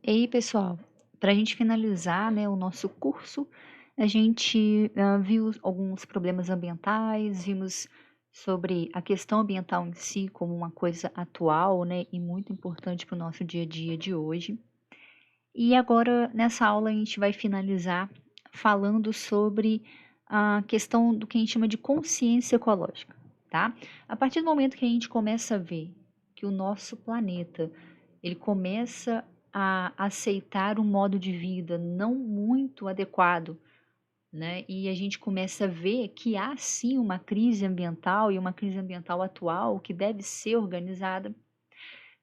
E aí, pessoal, para a gente finalizar, né, o nosso curso, a gente viu alguns problemas ambientais, vimos sobre a questão ambiental em si como uma coisa atual, né, e muito importante para o nosso dia a dia de hoje. E agora, nessa aula, a gente vai finalizar falando sobre a questão do que a gente chama de consciência ecológica, tá? A partir do momento que a gente começa a ver que o nosso planeta ele começa a aceitar um modo de vida não muito adequado, né? E a gente começa a ver que há sim uma crise ambiental e uma crise ambiental atual que deve ser organizada,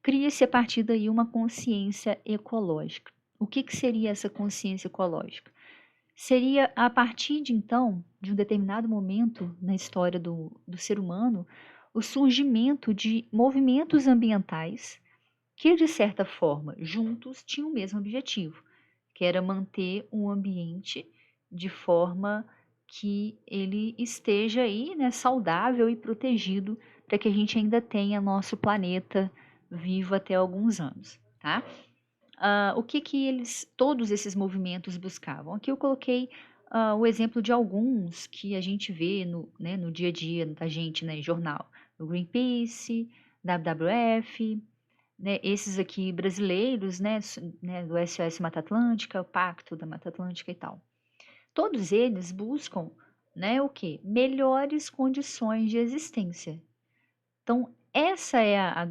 cria-se a partir daí uma consciência ecológica. O que, que seria essa consciência ecológica? Seria a partir de então, de um determinado momento na história do ser humano, o surgimento de movimentos ambientais que, de certa forma, juntos tinham o mesmo objetivo, que era manter um ambiente de forma que ele esteja aí, né, saudável e protegido para que a gente ainda tenha nosso planeta vivo até alguns anos, tá? O que que todos esses movimentos buscavam? Aqui eu coloquei o exemplo de alguns que a gente vê né, no dia a dia da gente, né, em jornal. O Greenpeace, WWF, né, esses aqui brasileiros, né, do SOS Mata Atlântica, o Pacto da Mata Atlântica e tal. Todos eles buscam, né, o quê? Melhores condições de existência. Então, essa é a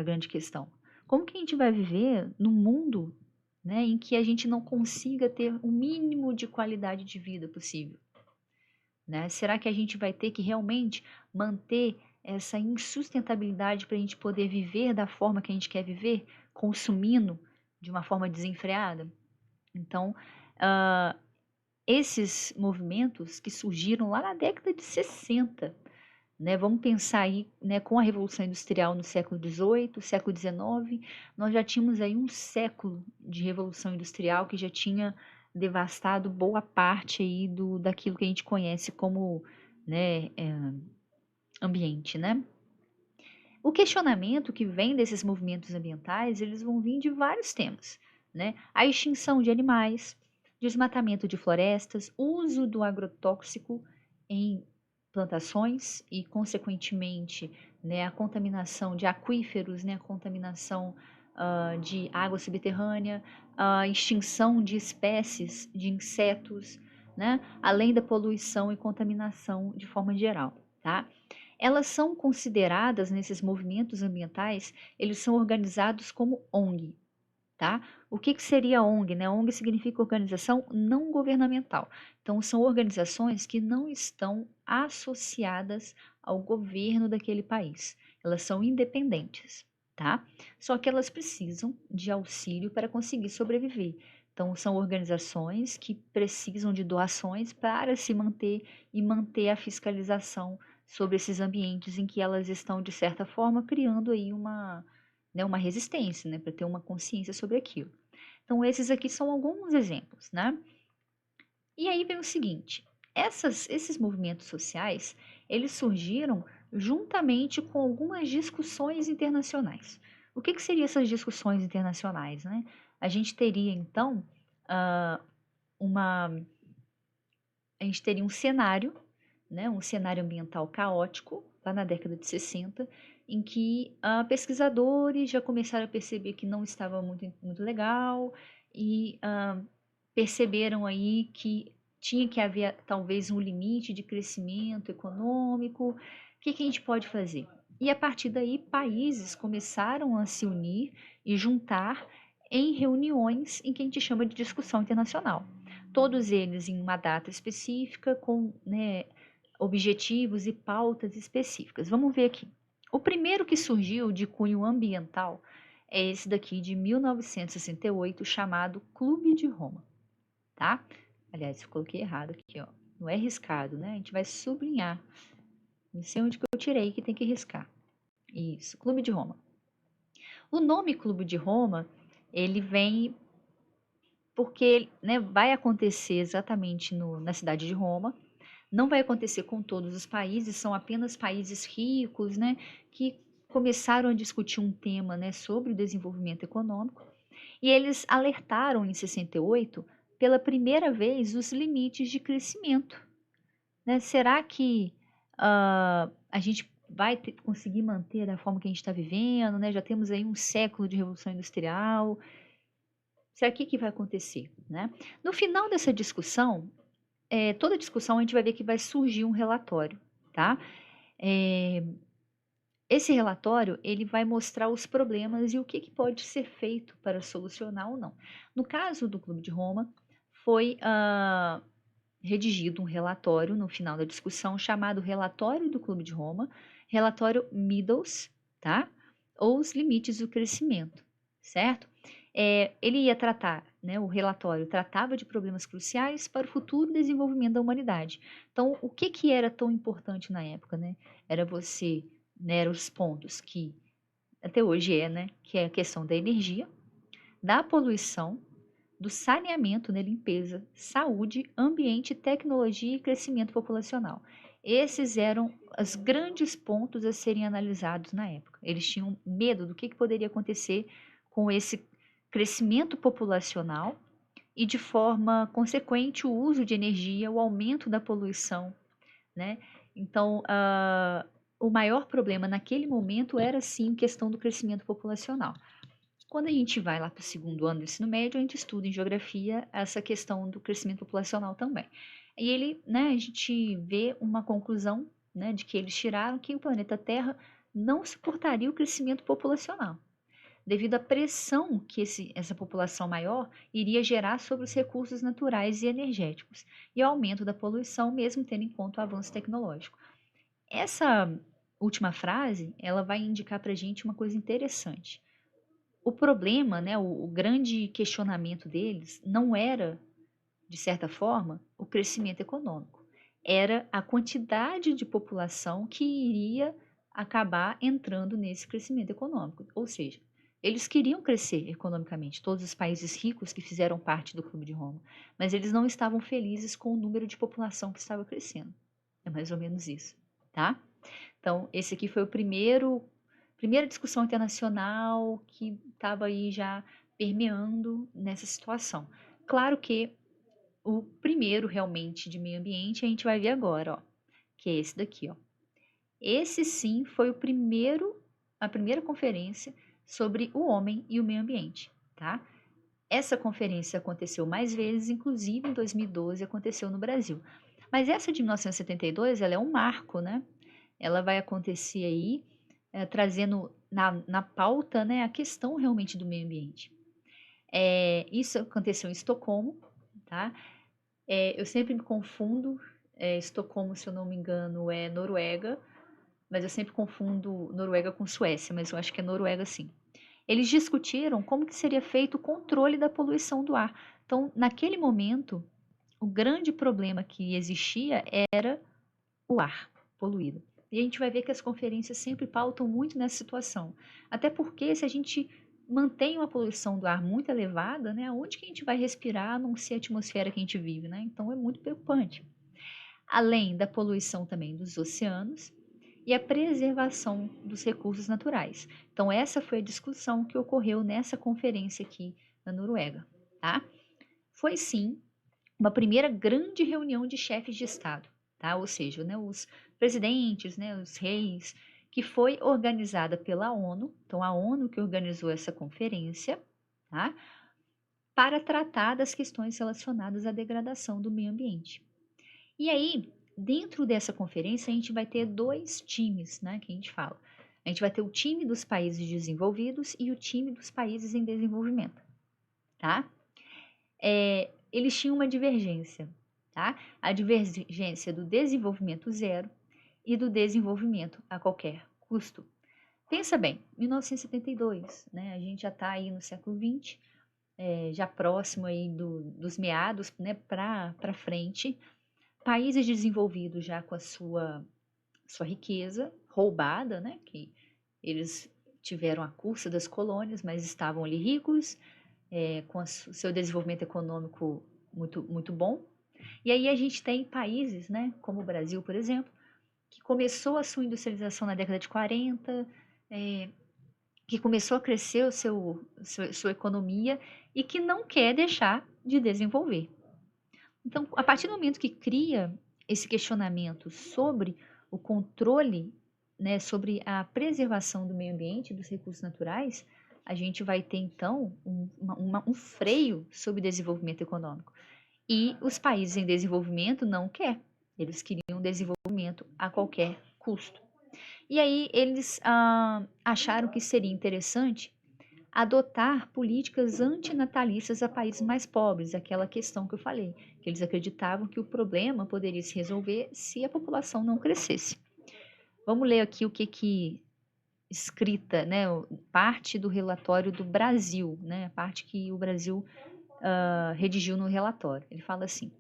grande questão. Como que a gente vai viver num mundo, né, em que a gente não consiga ter o mínimo de qualidade de vida possível? Né? Será que a gente vai ter que realmente manter essa insustentabilidade para a gente poder viver da forma que a gente quer viver, consumindo de uma forma desenfreada? Então, ah, esses movimentos que surgiram lá na década de 60, né, vamos pensar aí, né, com a Revolução Industrial no século XVIII, século XIX, nós já tínhamos aí um século de Revolução Industrial que já tinha devastado boa parte aí daquilo que a gente conhece como, né, ambiente, né? O questionamento que vem desses movimentos ambientais, eles vão vir de vários temas, né? A extinção de animais, desmatamento de florestas, uso do agrotóxico em plantações e, consequentemente, né, a contaminação de aquíferos, né, a contaminação de água subterrânea, a extinção de espécies de insetos, né, além da poluição e contaminação de forma geral, tá? Elas são consideradas, nesses movimentos ambientais, eles são organizados como ONG, tá? O que que seria ONG, né? ONG significa organização não governamental. Então, são organizações que não estão associadas ao governo daquele país. Elas são independentes, tá? Só que elas precisam de auxílio para conseguir sobreviver. Então, são organizações que precisam de doações para se manter e manter a fiscalização sobre esses ambientes em que elas estão, de certa forma, criando aí uma resistência, né, para ter uma consciência sobre aquilo. Então, esses aqui são alguns exemplos, né? E aí vem o seguinte, esses movimentos sociais, eles surgiram juntamente com algumas discussões internacionais. O que seriam essas discussões internacionais, né? A gente teria, então, ah, uma, a gente teria um cenário, né, um cenário ambiental caótico, lá na década de 60, em que pesquisadores já começaram a perceber que não estava muito legal e perceberam aí que tinha que haver talvez um limite de crescimento econômico. O que que a gente pode fazer? E a partir daí, países começaram a se unir e juntar em reuniões em que a gente chama de discussão internacional. Todos eles em uma data específica, com, né, objetivos e pautas específicas. Vamos ver aqui. O primeiro que surgiu de cunho ambiental é esse daqui de 1968, chamado Clube de Roma, tá? Aliás, eu coloquei errado aqui, ó. Não é riscado, né? A gente vai sublinhar. Não sei onde que eu tirei que tem que riscar. Isso, Clube de Roma. O nome Clube de Roma, ele vem porque, né, vai acontecer exatamente na cidade de Roma. Não vai acontecer com todos os países, são apenas países ricos, né, que começaram a discutir um tema, né, sobre o desenvolvimento econômico. E eles alertaram em 68, pela primeira vez, os limites de crescimento, né? Será que a gente vai conseguir manter da forma que a gente está vivendo, né? Já temos aí um século de revolução industrial. Será que vai acontecer, né? No final dessa discussão, toda discussão a gente vai ver que vai surgir um relatório, tá? É, esse relatório ele vai mostrar os problemas e o que pode ser feito para solucionar ou não. No caso do Clube de Roma, foi redigido um relatório no final da discussão chamado Relatório do Clube de Roma, Relatório Meadows, tá? Ou os limites do crescimento, certo? Ele ia tratar, né, o relatório tratava de problemas cruciais para o futuro desenvolvimento da humanidade. Então, o que era tão importante na época, né? Era você, né, eram os pontos que até hoje né, que é a questão da energia, da poluição, do saneamento, né, limpeza, saúde, ambiente, tecnologia e crescimento populacional. Esses eram os grandes pontos a serem analisados na época. Eles tinham medo do que poderia acontecer com esse crescimento populacional e, de forma consequente, o uso de energia, o aumento da poluição, né? Então, o maior problema naquele momento era sim questão do crescimento populacional. Quando a gente vai lá para o segundo ano do ensino médio, a gente estuda em geografia essa questão do crescimento populacional também. E ele, né, a gente vê uma conclusão, né, de que eles tiraram que o planeta Terra não suportaria o crescimento populacional, devido à pressão que essa população maior iria gerar sobre os recursos naturais e energéticos, e ao aumento da poluição, mesmo tendo em conta o avanço tecnológico. Essa última frase, ela vai indicar para a gente uma coisa interessante. O problema, né, o grande questionamento deles não era, de certa forma, o crescimento econômico. Era a quantidade de população que iria acabar entrando nesse crescimento econômico. Ou seja, eles queriam crescer economicamente, todos os países ricos que fizeram parte do Clube de Roma, mas eles não estavam felizes com o número de população que estava crescendo. É mais ou menos isso, tá? Então, esse aqui foi o primeira discussão internacional que estava aí já permeando nessa situação. Claro que o primeiro realmente de meio ambiente a gente vai ver agora, ó, que é esse daqui, ó. Esse sim foi a primeira conferência sobre o homem e o meio ambiente, tá? Essa conferência aconteceu mais vezes, inclusive em 2012 aconteceu no Brasil. Mas essa de 1972, ela é um marco, né? Ela vai acontecer aí, trazendo na pauta, né, a questão realmente do meio ambiente. Isso aconteceu em Estocolmo, tá? Eu sempre me confundo, Estocolmo, se eu não me engano, é Noruega, mas eu sempre confundo Noruega com Suécia, mas eu acho que é Noruega sim. Eles discutiram como que seria feito o controle da poluição do ar. Então, naquele momento, o grande problema que existia era o ar poluído. E a gente vai ver que as conferências sempre pautam muito nessa situação. Até porque se a gente mantém uma poluição do ar muito elevada, né, onde que a gente vai respirar a não ser a atmosfera que a gente vive, né? Então é muito preocupante. Além da poluição também dos oceanos e a preservação dos recursos naturais. Então essa foi a discussão que ocorreu nessa conferência aqui na Noruega, tá? Foi sim uma primeira grande reunião de chefes de Estado, tá? Ou seja, né, os presidentes, né, os reis, que foi organizada pela ONU, então a ONU que organizou essa conferência, tá? Para tratar das questões relacionadas à degradação do meio ambiente. E aí, dentro dessa conferência, a gente vai ter dois times, né, que a gente fala. A gente vai ter o time dos países desenvolvidos e o time dos países em desenvolvimento, tá? Eles tinham uma divergência, tá? A divergência do desenvolvimento zero e do desenvolvimento a qualquer custo. Pensa bem, 1972, né? A gente já está aí no século XX, já próximo aí dos meados, né? Para frente, países desenvolvidos já com a sua riqueza roubada, né? Que eles tiveram a custa das colônias, mas estavam ali ricos, com o seu desenvolvimento econômico muito bom. E aí a gente tem países, né, como o Brasil, por exemplo, que começou a sua industrialização na década de 40, que começou a crescer sua economia e que não quer deixar de desenvolver. Então, a partir do momento que cria esse questionamento sobre o controle, né, sobre a preservação do meio ambiente e dos recursos naturais, a gente vai ter então um freio sobre o desenvolvimento econômico. E os países em desenvolvimento não querem. Eles queriam desenvolvimento a qualquer custo. E aí eles acharam que seria interessante adotar políticas antinatalistas a países mais pobres, aquela questão que eu falei, que eles acreditavam que o problema poderia se resolver se a população não crescesse. Vamos ler aqui o que escrita, né, parte do relatório do Brasil, né, a parte que o Brasil redigiu no relatório. Ele fala assim: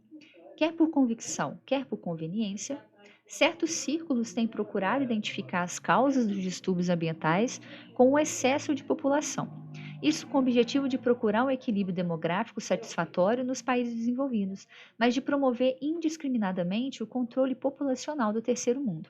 quer por convicção, quer por conveniência, certos círculos têm procurado identificar as causas dos distúrbios ambientais com o excesso de população. Isso com o objetivo de procurar um equilíbrio demográfico satisfatório nos países desenvolvidos, mas de promover indiscriminadamente o controle populacional do terceiro mundo.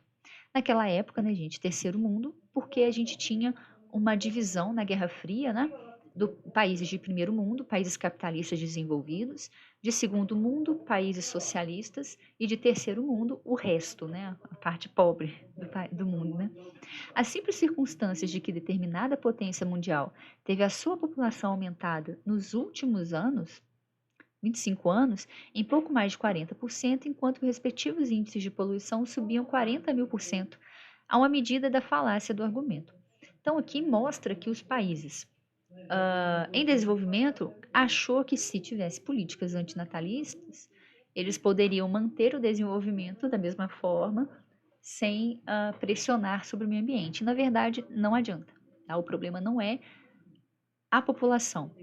Naquela época, né, gente, terceiro mundo, porque a gente tinha uma divisão na Guerra Fria, né, do países de primeiro mundo, países capitalistas desenvolvidos, de segundo mundo, países socialistas, e de terceiro mundo, o resto, né, a parte pobre do mundo, né. As simples circunstâncias de que determinada potência mundial teve a sua população aumentada nos últimos anos, 25 anos, em pouco mais de 40%, enquanto os respectivos índices de poluição subiam 40.000%, a uma medida da falácia do argumento. Então, aqui mostra que os países em desenvolvimento achou que se tivesse políticas antinatalistas, eles poderiam manter o desenvolvimento da mesma forma, sem pressionar sobre o meio ambiente. Na verdade, não adianta. Tá? O problema não é a população.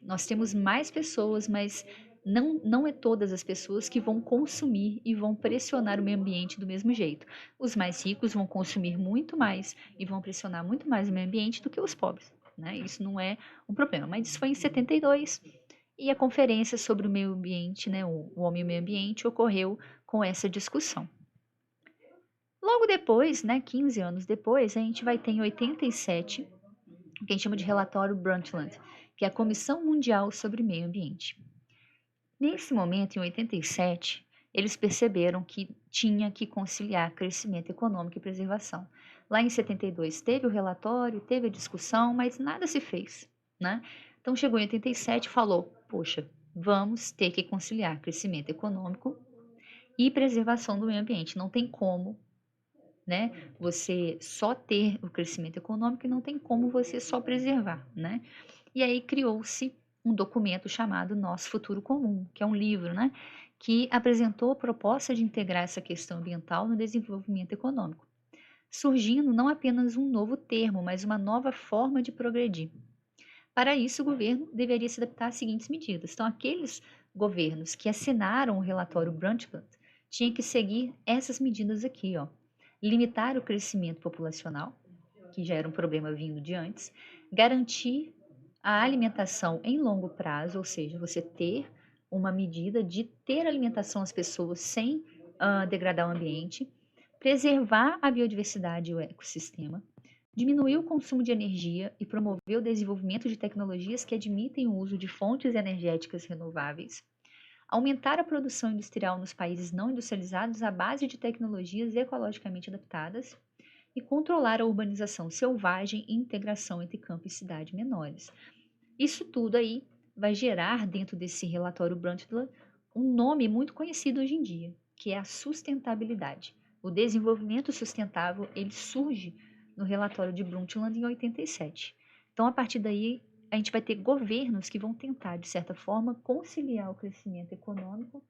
Nós temos mais pessoas, mas não é todas as pessoas que vão consumir e vão pressionar o meio ambiente do mesmo jeito. Os mais ricos vão consumir muito mais e vão pressionar muito mais o meio ambiente do que os pobres. Né? Isso não é um problema. Mas isso foi em 72 e a conferência sobre o meio ambiente, né, o homem e o meio ambiente, ocorreu com essa discussão. Logo depois, né, 15 anos depois, a gente vai ter em 87 o que a gente chama de relatório Brundtland, que é a Comissão Mundial sobre Meio Ambiente. Nesse momento, em 87, eles perceberam que tinha que conciliar crescimento econômico e preservação. Lá em 72 teve o relatório, teve a discussão, mas nada se fez, né? Então chegou em 87 e falou: poxa, vamos ter que conciliar crescimento econômico e preservação do meio ambiente. Não tem como, né, você só ter o crescimento econômico e não tem como você só preservar, né? E aí criou-se um documento chamado Nosso Futuro Comum, que é um livro, né, que apresentou a proposta de integrar essa questão ambiental no desenvolvimento econômico, surgindo não apenas um novo termo, mas uma nova forma de progredir. Para isso, o governo deveria se adaptar às seguintes medidas. Então, aqueles governos que assinaram o relatório Brundtland tinham que seguir essas medidas aqui, ó. Limitar o crescimento populacional, que já era um problema vindo de antes, garantir a alimentação em longo prazo, ou seja, você ter uma medida de ter alimentação às pessoas sem degradar o ambiente, preservar a biodiversidade e o ecossistema, diminuir o consumo de energia e promover o desenvolvimento de tecnologias que admitem o uso de fontes energéticas renováveis, aumentar a produção industrial nos países não industrializados à base de tecnologias ecologicamente adaptadas e controlar a urbanização selvagem e integração entre campo e cidade menores. Isso tudo aí vai gerar dentro desse relatório Brundtland um nome muito conhecido hoje em dia, que é a sustentabilidade. O desenvolvimento sustentável, ele surge no relatório de Brundtland em 87. Então, a partir daí, a gente vai ter governos que vão tentar, de certa forma, conciliar o crescimento econômico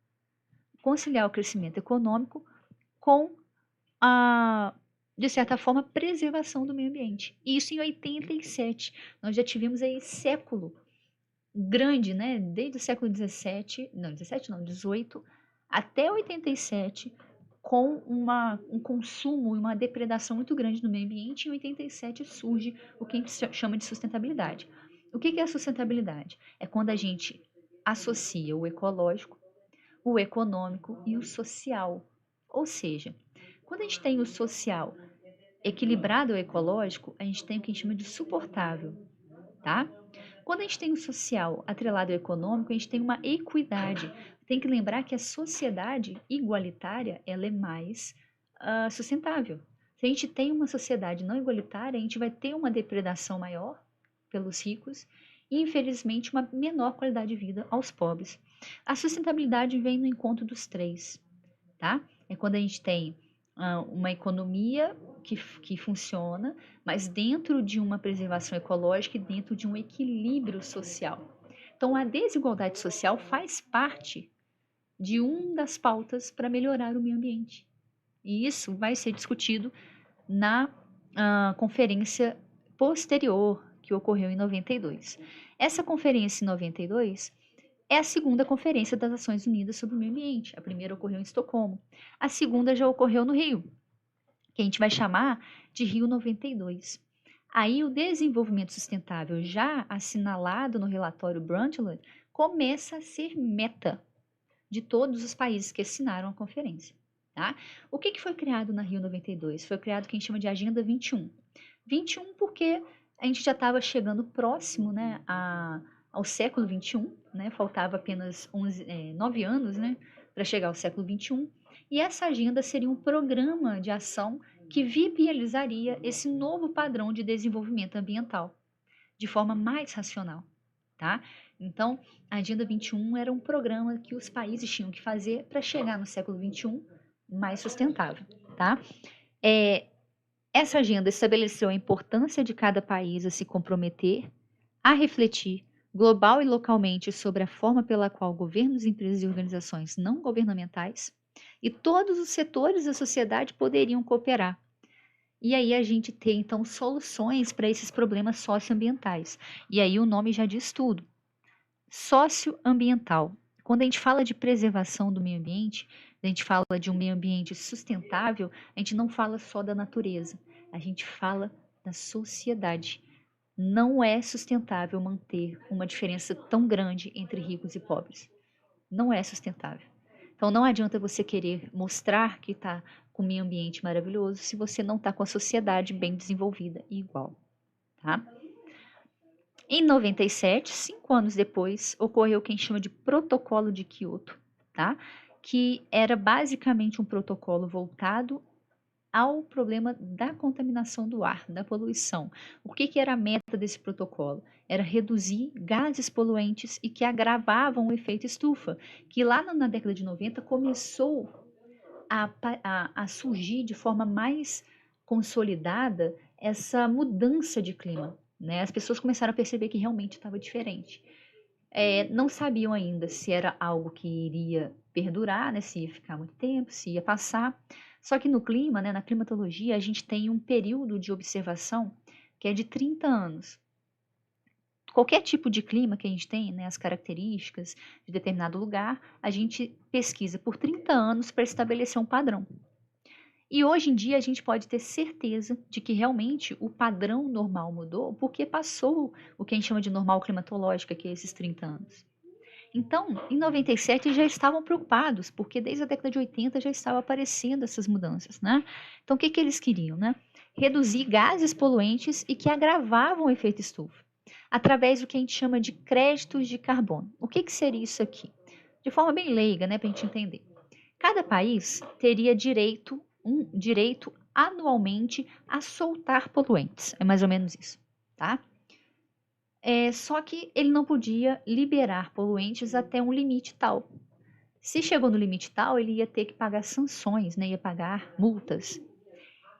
com a, de certa forma, preservação do meio ambiente. Isso em 87. Nós já tivemos aí século grande, né? Desde o século 17, não, 17 não, 18 até 87, com um consumo e uma depredação muito grande no meio ambiente. Em 87 surge o que a gente chama de sustentabilidade. O que é a sustentabilidade? É quando a gente associa o ecológico, o econômico e o social. Ou seja, quando a gente tem o social equilibrado ou ecológico, a gente tem o que a gente chama de suportável, tá? Quando a gente tem o social atrelado ao econômico, a gente tem uma equidade. Tem que lembrar que a sociedade igualitária, ela é mais sustentável. Se a gente tem uma sociedade não igualitária, a gente vai ter uma depredação maior pelos ricos e, infelizmente, uma menor qualidade de vida aos pobres. A sustentabilidade vem no encontro dos três, tá? É quando a gente tem uma economia que funciona, mas dentro de uma preservação ecológica e dentro de um equilíbrio social. Então, a desigualdade social faz parte de uma das pautas para melhorar o meio ambiente. E isso vai ser discutido na conferência posterior, que ocorreu em 92. Essa conferência em 92 é a segunda conferência das Nações Unidas sobre o meio ambiente. A primeira ocorreu em Estocolmo. A segunda já ocorreu no Rio, que a gente vai chamar de Rio 92. Aí o desenvolvimento sustentável, já assinalado no relatório Brundtland, começa a ser meta de todos os países que assinaram a conferência. Tá? O que foi criado na Rio 92? Foi criado o que a gente chama de Agenda 21. 21 porque a gente já estava chegando próximo, né, ao século 21, né, faltava apenas 9 anos, né, para chegar ao século 21, e essa agenda seria um programa de ação que viabilizaria esse novo padrão de desenvolvimento ambiental de forma mais racional, tá? Então, a Agenda 21 era um programa que os países tinham que fazer para chegar no século 21 mais sustentável, tá? Essa agenda estabeleceu a importância de cada país a se comprometer, a refletir, global e localmente, sobre a forma pela qual governos, empresas e organizações não governamentais e todos os setores da sociedade poderiam cooperar. E aí a gente tem, então, soluções para esses problemas socioambientais. E aí o nome já diz tudo. Socioambiental. Quando a gente fala de preservação do meio ambiente, a gente fala de um meio ambiente sustentável, a gente não fala só da natureza, a gente fala da sociedade. Não é sustentável manter uma diferença tão grande entre ricos e pobres. Não é sustentável. Então não adianta você querer mostrar que está com o meio ambiente maravilhoso se você não está com a sociedade bem desenvolvida e igual, tá? Em 97, 5 anos depois, ocorreu o que a gente chama de Protocolo de Quioto, tá? Que era basicamente um protocolo voltado ao problema da contaminação do ar, da poluição. O que era a meta desse protocolo? Era reduzir gases poluentes e que agravavam o efeito estufa, que lá na década de 90 começou a surgir de forma mais consolidada essa mudança de clima. Né? As pessoas começaram a perceber que realmente estava diferente. Não sabiam ainda se era algo que iria perdurar, né? Se ia ficar muito tempo, se ia passar. Só que no clima, né, na climatologia, a gente tem um período de observação que é de 30 anos. Qualquer tipo de clima que a gente tem, né, as características de determinado lugar, a gente pesquisa por 30 anos para estabelecer um padrão. E hoje em dia a gente pode ter certeza de que realmente o padrão normal mudou porque passou o que a gente chama de normal climatológica, que é esses 30 anos. Então, em 97 já estavam preocupados, porque desde a década de 80 já estavam aparecendo essas mudanças, né? Então, o que eles queriam, né? Reduzir gases poluentes e que agravavam o efeito estufa, através do que a gente chama de créditos de carbono. O que seria isso aqui? De forma bem leiga, né, para a gente entender. Cada país teria um direito anualmente a soltar poluentes. É mais ou menos isso, tá? Só que ele não podia liberar poluentes até um limite tal. Se chegou no limite tal, ele ia ter que pagar sanções, né? Ia pagar multas.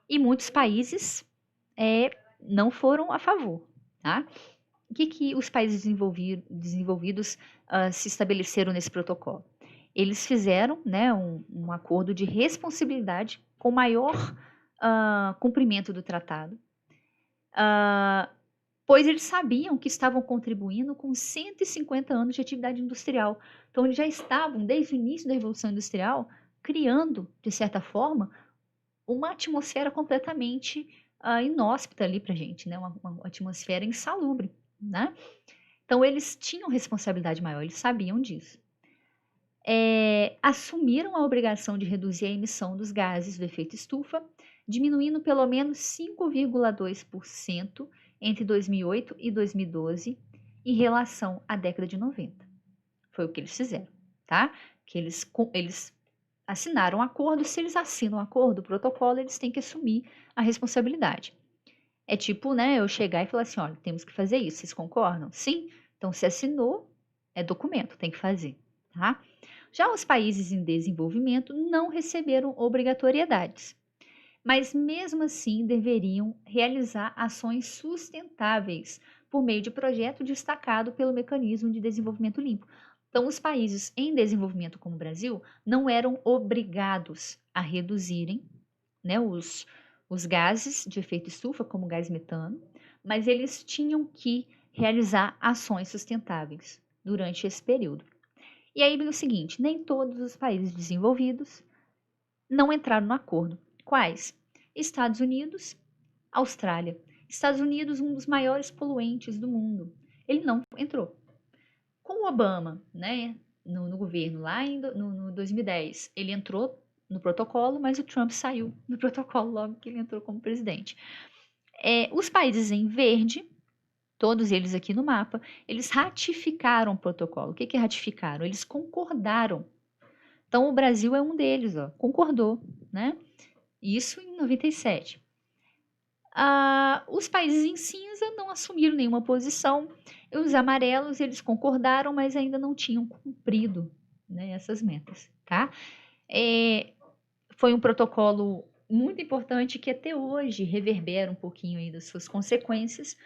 E muitos países não foram a favor, tá? O que os países desenvolvidos se estabeleceram nesse protocolo? Eles fizeram, né, um acordo de responsabilidade com maior cumprimento do tratado, pois eles sabiam que estavam contribuindo com 150 anos de atividade industrial. Então, eles já estavam, desde o início da Revolução Industrial, criando, de certa forma, uma atmosfera completamente inóspita ali para a gente, né? Uma atmosfera insalubre, né? Então, eles tinham responsabilidade maior, eles sabiam disso. Assumiram a obrigação de reduzir a emissão dos gases do efeito estufa diminuindo pelo menos 5,2% entre 2008 e 2012 em relação à década de 90. Foi o que eles fizeram, tá? Que eles assinaram um acordo, se eles assinam um acordo, o protocolo, eles têm que assumir a responsabilidade. É tipo, né, eu chegar e falar assim, olha, temos que fazer isso, vocês concordam? Sim? Então, se assinou, é documento, tem que fazer, tá? Já os países em desenvolvimento não receberam obrigatoriedades, mas mesmo assim deveriam realizar ações sustentáveis por meio de projeto destacado pelo Mecanismo de Desenvolvimento Limpo. Então, os países em desenvolvimento como o Brasil não eram obrigados a reduzirem, né, os gases de efeito estufa, como o gás metano, mas eles tinham que realizar ações sustentáveis durante esse período. E aí vem o seguinte: nem todos os países desenvolvidos não entraram no acordo. Quais? Estados Unidos, Austrália. Estados Unidos, um dos maiores poluentes do mundo. Ele não entrou. Com o Obama, né, no governo, lá no 2010, ele entrou no protocolo, mas o Trump saiu do protocolo logo que ele entrou como presidente. Os países em verde, todos eles aqui no mapa, eles ratificaram o protocolo. O que é ratificaram? Eles concordaram. Então, o Brasil é um deles, ó, concordou, né? Isso em 97. Os países em cinza não assumiram nenhuma posição. E os amarelos, eles concordaram, mas ainda não tinham cumprido, né, essas metas, tá? Foi um protocolo muito importante que até hoje reverbera um pouquinho aí das suas consequências,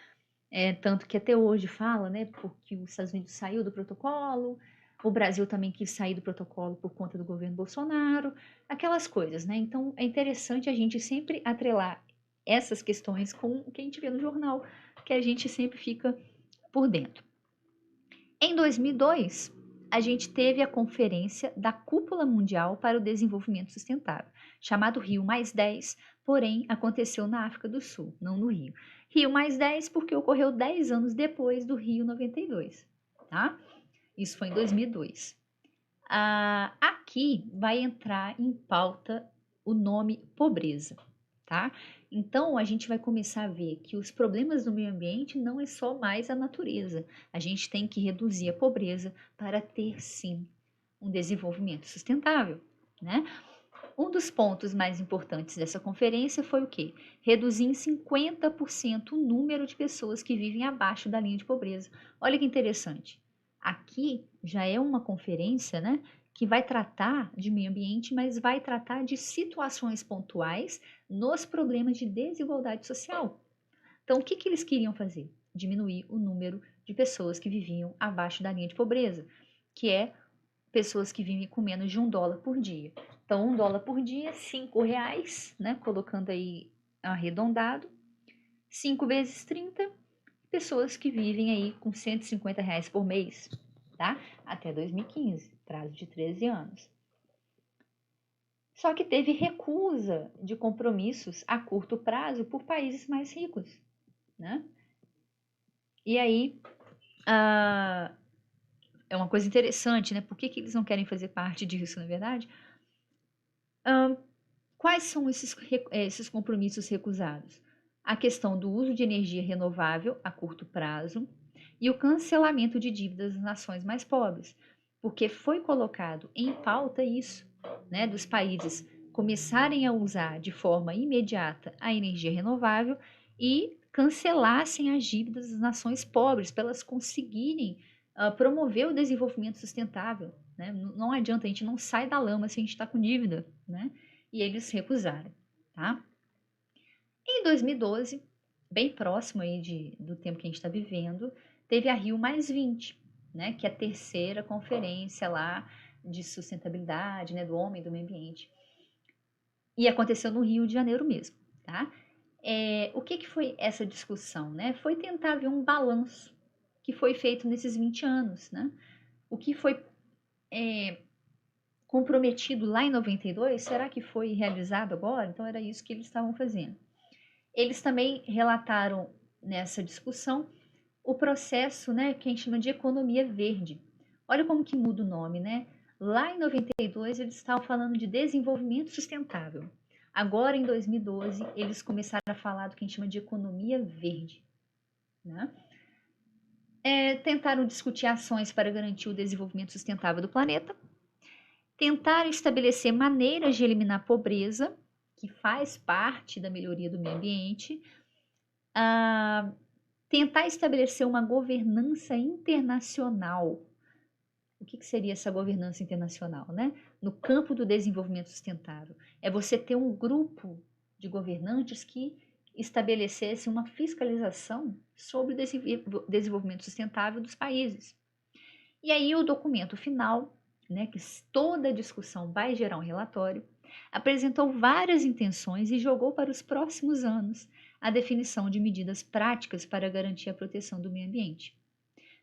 tanto que até hoje fala, né, porque os Estados Unidos saiu do protocolo, o Brasil também quis sair do protocolo por conta do governo Bolsonaro, aquelas coisas, né? Então é interessante a gente sempre atrelar essas questões com o que a gente vê no jornal, que a gente sempre fica por dentro. Em 2002, a gente teve a conferência da Cúpula Mundial para o Desenvolvimento Sustentável, chamado Rio+10, porém aconteceu na África do Sul, não no Rio. Rio+10 porque ocorreu 10 anos depois do Rio 92, tá? Isso foi em 2002. Aqui vai entrar em pauta o nome pobreza, tá? Então a gente vai começar a ver que os problemas do meio ambiente não é só mais a natureza. A gente tem que reduzir a pobreza para ter sim um desenvolvimento sustentável, né? Um dos pontos mais importantes dessa conferência foi o quê? Reduzir em 50% o número de pessoas que vivem abaixo da linha de pobreza. Olha que interessante. Aqui já é uma conferência, né, que vai tratar de meio ambiente, mas vai tratar de situações pontuais nos problemas de desigualdade social. Então, o que eles queriam fazer? Diminuir o número de pessoas que viviam abaixo da linha de pobreza, que é pessoas que vivem com menos de $1 por dia. Então, $1 por dia, R$ 5, né? Colocando aí arredondado, 5 vezes 30, pessoas que vivem aí com R$ 150 por mês, tá? Até 2015, prazo de 13 anos. Só que teve recusa de compromissos a curto prazo por países mais ricos, né? E aí, é uma coisa interessante, né? Por que eles não querem fazer parte disso, na verdade? Quais são esses compromissos recusados? A questão do uso de energia renovável a curto prazo e o cancelamento de dívidas das nações mais pobres, porque foi colocado em pauta isso, né, dos países começarem a usar de forma imediata a energia renovável e cancelassem as dívidas das nações pobres para elas conseguirem promover o desenvolvimento sustentável, né? Não adianta, a gente não sai da lama se a gente está com dívida, né? E eles recusaram, tá? Em 2012, bem próximo aí do tempo que a gente está vivendo, teve a Rio+20, né, que é a terceira conferência lá de sustentabilidade, né, do homem e do meio ambiente. E aconteceu no Rio de Janeiro mesmo, tá? O que foi essa discussão, né? Foi tentar ver um balanço que foi feito nesses 20 anos, né? O que foi comprometido lá em 92, será que foi realizado agora? Então era isso que eles estavam fazendo. Eles também relataram nessa discussão o processo, né, que a gente chama de economia verde. Olha como que muda o nome, né? Lá em 92 eles estavam falando de desenvolvimento sustentável. Agora, em 2012, eles começaram a falar do que a gente chama de economia verde, né? Tentaram discutir ações para garantir o desenvolvimento sustentável do planeta, tentaram estabelecer maneiras de eliminar a pobreza, que faz parte da melhoria do meio ambiente, tentar estabelecer uma governança internacional. O que seria essa governança internacional, né? No campo do desenvolvimento sustentável. É você ter um grupo de governantes que estabelecesse uma fiscalização sobre o desenvolvimento sustentável dos países. E aí o documento final, né, que toda a discussão vai gerar um relatório, apresentou várias intenções e jogou para os próximos anos a definição de medidas práticas para garantir a proteção do meio ambiente.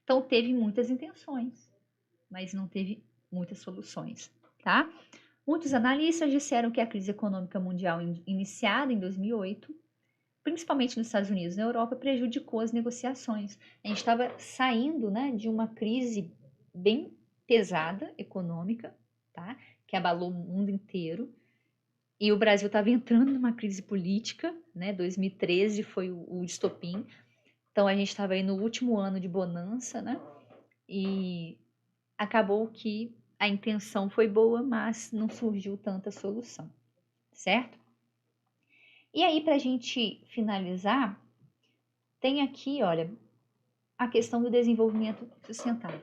Então teve muitas intenções, mas não teve muitas soluções, tá? Muitos analistas disseram que a crise econômica mundial iniciada em 2008, principalmente nos Estados Unidos e na Europa, prejudicou as negociações. A gente estava saindo, né, de uma crise bem pesada econômica, tá? Que abalou o mundo inteiro. E o Brasil estava entrando numa crise política, né? 2013 foi o estopim. Então a gente estava aí no último ano de bonança, né? E acabou que a intenção foi boa, mas não surgiu tanta solução, certo? E aí, para a gente finalizar, tem aqui, olha, a questão do desenvolvimento sustentável,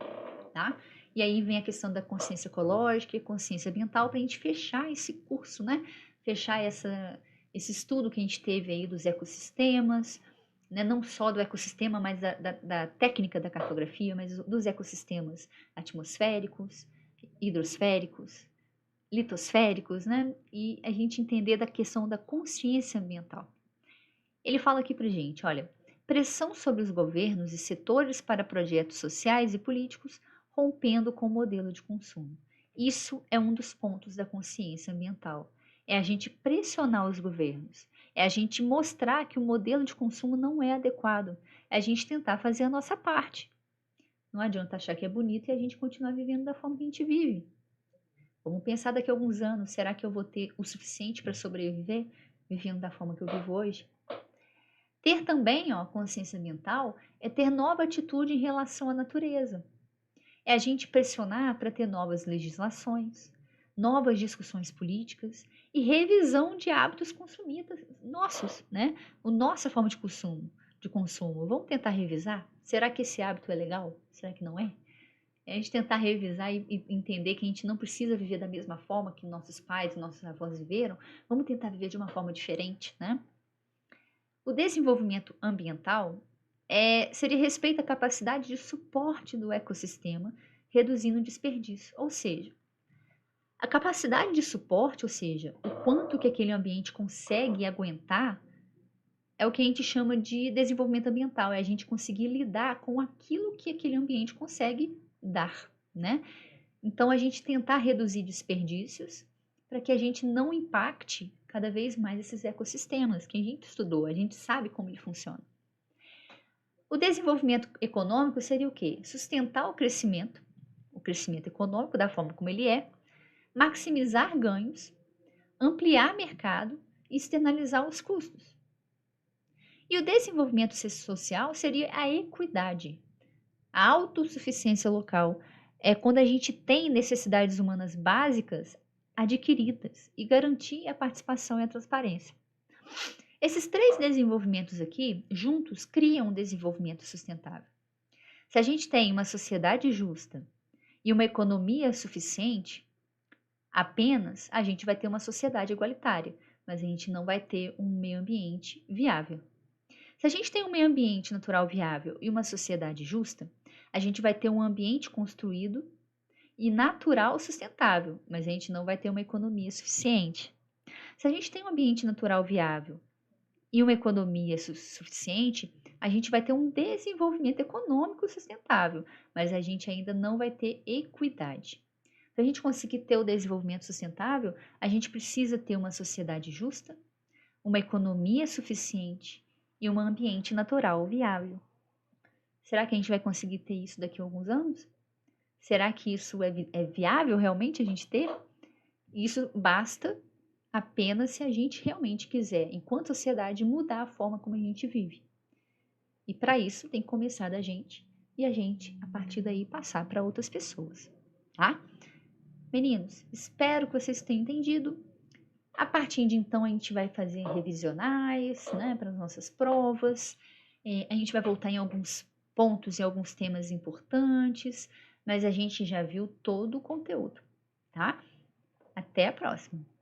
tá? E aí vem a questão da consciência ecológica e consciência ambiental para a gente fechar esse curso, né? Fechar esse estudo que a gente teve aí dos ecossistemas, né? Não só do ecossistema, mas da técnica da cartografia, mas dos ecossistemas atmosféricos, hidrosféricos, litosféricos, né? E a gente entender da questão da consciência ambiental. Ele fala aqui pra gente, olha, pressão sobre os governos e setores para projetos sociais e políticos, rompendo com o modelo de consumo. Isso é um dos pontos da consciência ambiental. É a gente pressionar os governos, é a gente mostrar que o modelo de consumo não é adequado, é a gente tentar fazer a nossa parte. Não adianta achar que é bonito e a gente continuar vivendo da forma que a gente vive. Vamos pensar daqui a alguns anos, será que eu vou ter o suficiente para sobreviver vivendo da forma que eu vivo hoje? Ter também, ó, consciência ambiental é ter nova atitude em relação à natureza. É a gente pressionar para ter novas legislações, novas discussões políticas e revisão de hábitos consumidos nossos, né? A nossa forma de consumo. Vamos tentar revisar? Será que esse hábito é legal? Será que não é? É a gente tentar revisar e entender que a gente não precisa viver da mesma forma que nossos pais e nossos avós viveram. Vamos tentar viver de uma forma diferente, né? O desenvolvimento ambiental seria respeito à capacidade de suporte do ecossistema, reduzindo o desperdício. Ou seja, a capacidade de suporte, ou seja, o quanto que aquele ambiente consegue aguentar, é o que a gente chama de desenvolvimento ambiental, é a gente conseguir lidar com aquilo que aquele ambiente consegue dar, né? Então, a gente tentar reduzir desperdícios para que a gente não impacte cada vez mais esses ecossistemas que a gente estudou, a gente sabe como ele funciona. O desenvolvimento econômico seria o quê? Sustentar o crescimento econômico da forma como ele é, maximizar ganhos, ampliar mercado e externalizar os custos. E o desenvolvimento social seria a equidade, a autossuficiência local. É quando a gente tem necessidades humanas básicas adquiridas e garantir a participação e a transparência. Esses três desenvolvimentos aqui, juntos, criam um desenvolvimento sustentável. Se a gente tem uma sociedade justa e uma economia suficiente, apenas a gente vai ter uma sociedade igualitária, mas a gente não vai ter um meio ambiente viável. Se a gente tem um meio ambiente natural viável e uma sociedade justa, a gente vai ter um ambiente construído e natural sustentável, mas a gente não vai ter uma economia suficiente. Se a gente tem um ambiente natural viável e uma economia suficiente, a gente vai ter um desenvolvimento econômico sustentável, mas a gente ainda não vai ter equidade. Para a gente conseguir ter o desenvolvimento sustentável, a gente precisa ter uma sociedade justa, uma economia suficiente e um ambiente natural viável. Será que a gente vai conseguir ter isso daqui a alguns anos? Será que isso é viável realmente a gente ter? Isso basta apenas se a gente realmente quiser, enquanto sociedade, mudar a forma como a gente vive. E para isso tem que começar da gente e a gente, a partir daí, passar para outras pessoas, tá? Meninos, espero que vocês tenham entendido. A partir de então, a gente vai fazer revisionais, né, para as nossas provas. A gente vai voltar em alguns pontos e alguns temas importantes, mas a gente já viu todo o conteúdo, tá? Até a próxima!